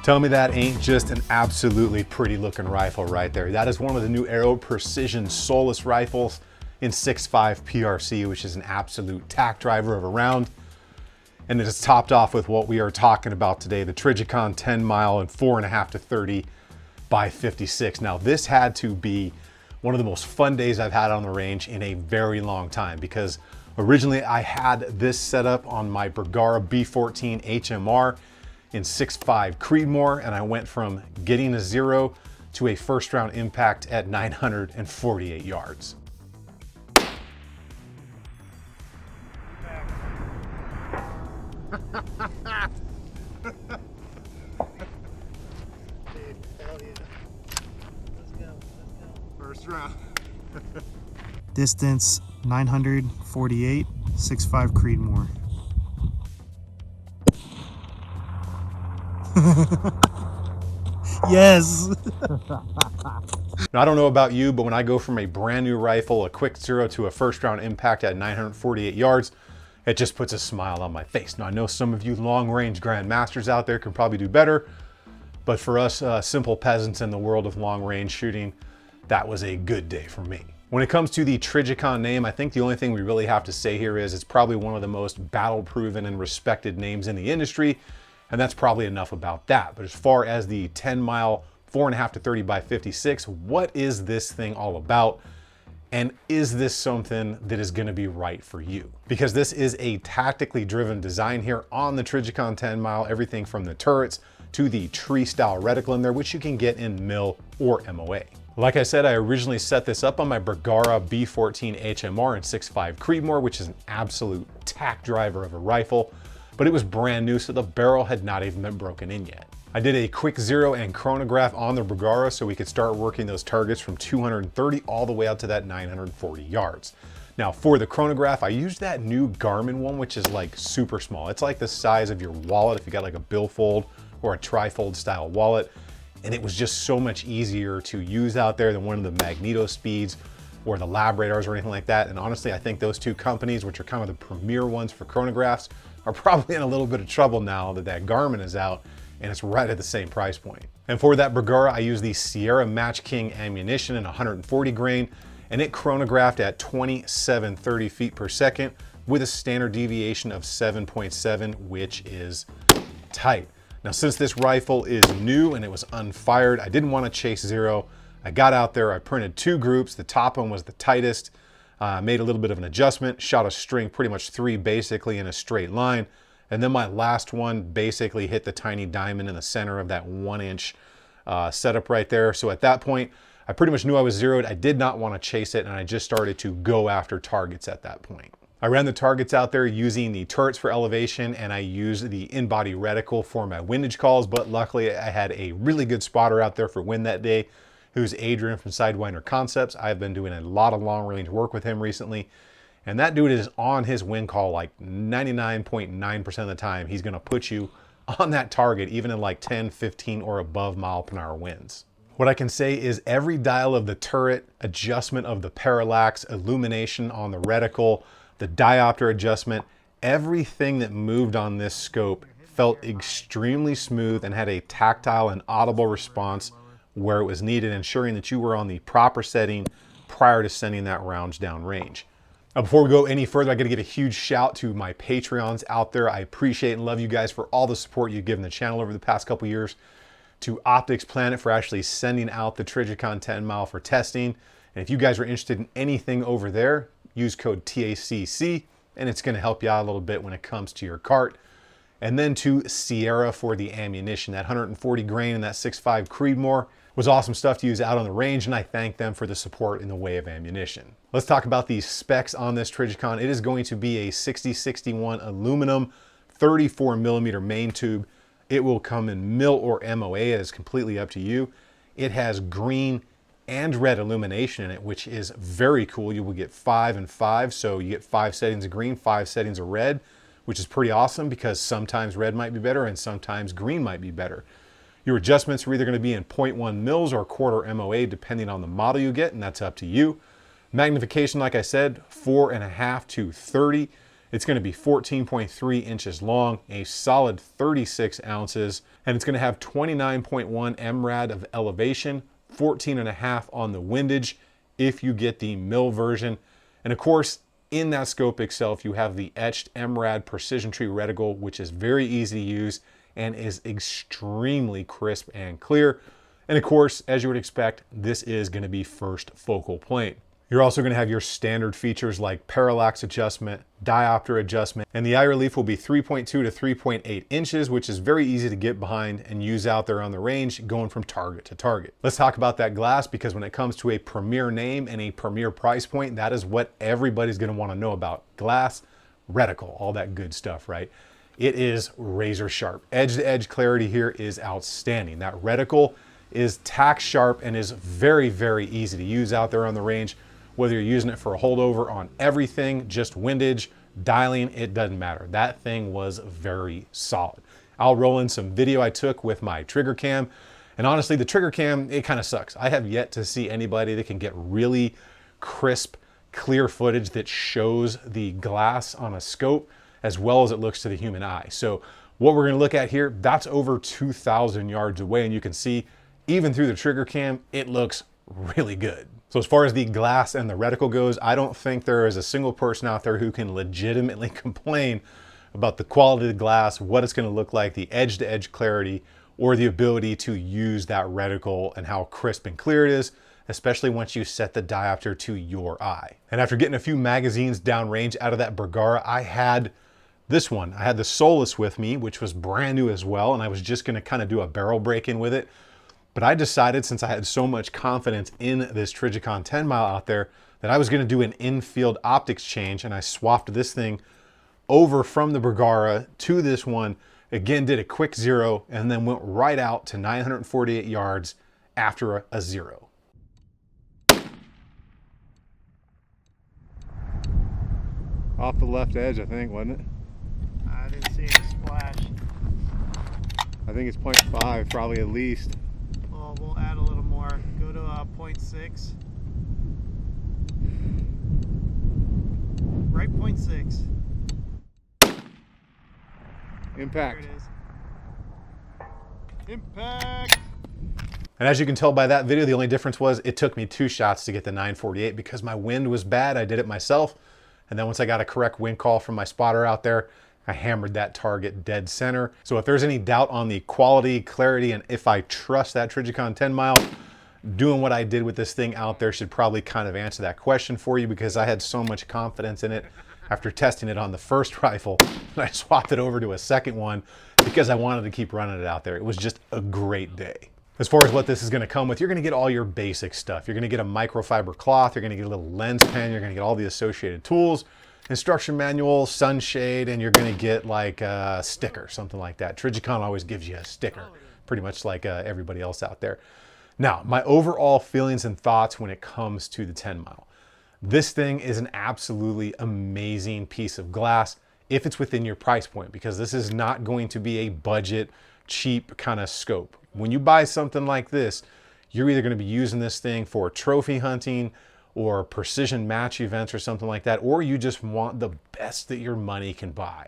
Tell me that ain't just an absolutely pretty looking rifle right there. That is one of the new Aero Precision Solus rifles in 6.5 PRC, which is an absolute tack driver of a round. And it is topped off with what we are talking about today, the Trijicon Tenmile 4.5-30x56. Now this had to be one of the most fun days I've had on the range in a very long time, because originally I had this set up on my Bergara B14 HMR in 6.5 Creedmoor, and I went from getting a 0 to a first round impact at 948 yards. First round. Distance 948, 6.5 Creedmoor. Yes. Now, I don't know about you, but when I go from a brand new rifle, a quick 0 to a first round impact at 948 yards, it just puts a smile on my face. Now, I know some of you long range grandmasters out there can probably do better, but for us simple peasants in the world of long range shooting, that was a good day for me. When it comes to the Trijicon name, I think the only thing we really have to say here is it's probably one of the most battle proven and respected names in the industry, and that's probably enough about that. But as far as the 10-mile 4.5-30x56, what is this thing all about? And is this something that is gonna be right for you? Because this is a tactically driven design here on the Trijicon 10-mile, everything from the turrets to the tree style reticle in there, which you can get in mil or MOA. Like I said, I originally set this up on my Bergara B14 HMR in 6.5 Creedmoor, which is an absolute tack driver of a rifle, but it was brand new, so the barrel had not even been broken in yet. I did a quick 0 and chronograph on the Bergara so we could start working those targets from 230 all the way out to that 940 yards. Now for the chronograph, I used that new Garmin one, which is like super small. It's like the size of your wallet if you got like a billfold or a trifold style wallet. And it was just so much easier to use out there than one of the Magneto Speeds or the Lab Radars or anything like that. And honestly, I think those two companies, which are kind of the premier ones for chronographs, are probably in a little bit of trouble now that that Garmin is out and it's right at the same price point. And for that Bergara, I used the Sierra Match King ammunition in 140 grain, and it chronographed at 2730 feet per second with a standard deviation of 7.7, which is tight. Now, since this rifle is new and it was unfired, I didn't want to chase 0. I got out there, I printed 2 groups. The top one was the tightest, made a little bit of an adjustment, shot a string, pretty much 3 basically in a straight line. And then my last one basically hit the tiny diamond in the center of that 1-inch setup right there. So at that point, I pretty much knew I was zeroed. I did not want to chase it, and I just started to go after targets at that point. I ran the targets out there using the turrets for elevation, and I used the in-body reticle for my windage calls, but luckily I had a really good spotter out there for wind that day, who's Adrian from Sidewinder Concepts. I've been doing a lot of long-range work with him recently, and that dude is on his wind call like 99.9% of the time. He's gonna put you on that target, even in like 10, 15, or above mile-per-hour winds. What I can say is every dial of the turret, adjustment of the parallax, illumination on the reticle, the diopter adjustment, everything that moved on this scope felt extremely smooth and had a tactile and audible response where it was needed, ensuring that you were on the proper setting prior to sending that rounds down range. Now, before we go any further, I gotta give a huge shout to my Patreons out there. I appreciate and love you guys for all the support you've given the channel over the past couple years. To Optics Planet for actually sending out the Trijicon 10-mile for testing. And if you guys are interested in anything over there, use code TACC, and it's gonna help you out a little bit when it comes to your cart. And then to Sierra for the ammunition. That 140 grain and that 6.5 Creedmoor was awesome stuff to use out on the range, and I thank them for the support in the way of ammunition. Let's talk about the specs on this Trijicon. It is going to be a 6061 aluminum 34 millimeter main tube. It will come in mil or MOA. It is completely up to you. It has green and red illumination in it, which is very cool. You will get 5 and 5, so you get 5 settings of green, 5 settings of red, which is pretty awesome because sometimes red might be better and sometimes green might be better. Your adjustments are either going to be in 0.1 mils or quarter MOA depending on the model you get, and that's up to you. Magnification, like I said, 4.5 to 30. It's going to be 14.3 inches long, a solid 36 ounces, and it's going to have 29.1 MRAD of elevation, 14.5 on the windage if you get the mil version. And of course, in that scope itself, you have the etched MRAD precision tree reticle, which is very easy to use and is extremely crisp and clear. And of course, as you would expect, this is going to be first focal plane. You're also going to have your standard features like parallax adjustment, diopter adjustment, and the eye relief will be 3.2 to 3.8 inches, which is very easy to get behind and use out there on the range going from target to target. Let's talk about that glass, because when it comes to a premier name and a premier price point, that is what everybody's going to want to know about. Glass, reticle, all that good stuff, right? It is razor sharp. Edge to edge clarity here is outstanding. That reticle is tack sharp and is very, very easy to use out there on the range. Whether you're using it for a holdover on everything, just windage, dialing, it doesn't matter. That thing was very solid. I'll roll in some video I took with my trigger cam. And honestly, the trigger cam, it kind of sucks. I have yet to see anybody that can get really crisp, clear footage that shows the glass on a scope as well as it looks to the human eye. So what we're gonna look at here, that's over 2,000 yards away. And you can see, even through the trigger cam, it looks really good. So as far as the glass and the reticle goes, I don't think there is a single person out there who can legitimately complain about the quality of the glass, what it's going to look like, the edge-to-edge clarity, or the ability to use that reticle and how crisp and clear it is, especially once you set the diopter to your eye. And after getting a few magazines downrange out of that Bergara, I had this one. I had the Solus with me, which was brand new as well, and I was just going to kind of do a barrel break-in with it. But I decided, since I had so much confidence in this Trijicon Tenmile out there, that I was going to do an in-field optics change, and I swapped this thing over from the Bergara to this one. Again, did a quick zero, and then went right out to 948 yards after a zero. Off the left edge, I think, wasn't it? I didn't see a splash. I think it's 0.5, probably at least. Well, we'll add a little more. Go to 0.6. Right 0.6. Impact. There it is. Impact! And as you can tell by that video, the only difference was it took me 2 shots to get the 948 because my wind was bad. I did it myself. And then once I got a correct wind call from my spotter out there, I hammered that target dead center. So if there's any doubt on the quality, clarity, and if I trust that Trijicon Tenmile, doing what I did with this thing out there should probably kind of answer that question for you, because I had so much confidence in it after testing it on the first rifle. And I swapped it over to a second one because I wanted to keep running it out there. It was just a great day. As far as what this is going to come with, you're going to get all your basic stuff. You're going to get a microfiber cloth. You're going to get a little lens pen. You're going to get all the associated tools, instruction manual, sunshade, and you're going to get like a sticker, something like that. Trijicon always gives you a sticker, pretty much like everybody else out there. Now, my overall feelings and thoughts when it comes to the Tenmile. This thing is an absolutely amazing piece of glass if it's within your price point, because this is not going to be a budget, cheap kind of scope. When you buy something like this, you're either going to be using this thing for trophy hunting or precision match events or something like that, or you just want the best that your money can buy.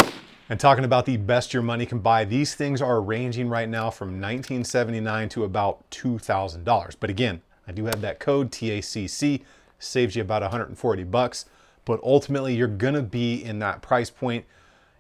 And talking about the best your money can buy, these things are ranging right now from $1979 to about $2,000. But again, I do have that code TACC, saves you about 140 bucks. But ultimately, you're gonna be in that price point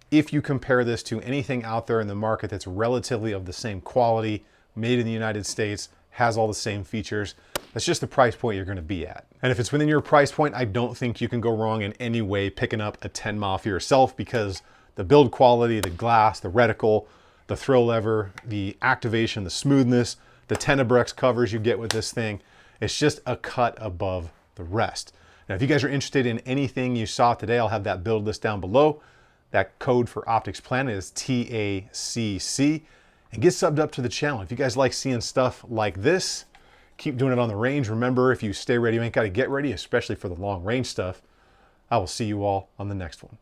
if you compare this to anything out there in the market that's relatively of the same quality, made in the United States, has all the same features. That's just the price point you're gonna be at. And if it's within your price point, I don't think you can go wrong in any way picking up a Tenmile for yourself, because the build quality, the glass, the reticle, the throw lever, the activation, the smoothness, the Tenebrex covers you get with this thing, it's just a cut above the rest. Now, if you guys are interested in anything you saw today, I'll have that build list down below. That code for Optics Planet is TACC. And get subbed up to the channel. If you guys like seeing stuff like this, keep doing it on the range. Remember, if you stay ready, you ain't got to get ready, especially for the long range stuff. I will see you all on the next one.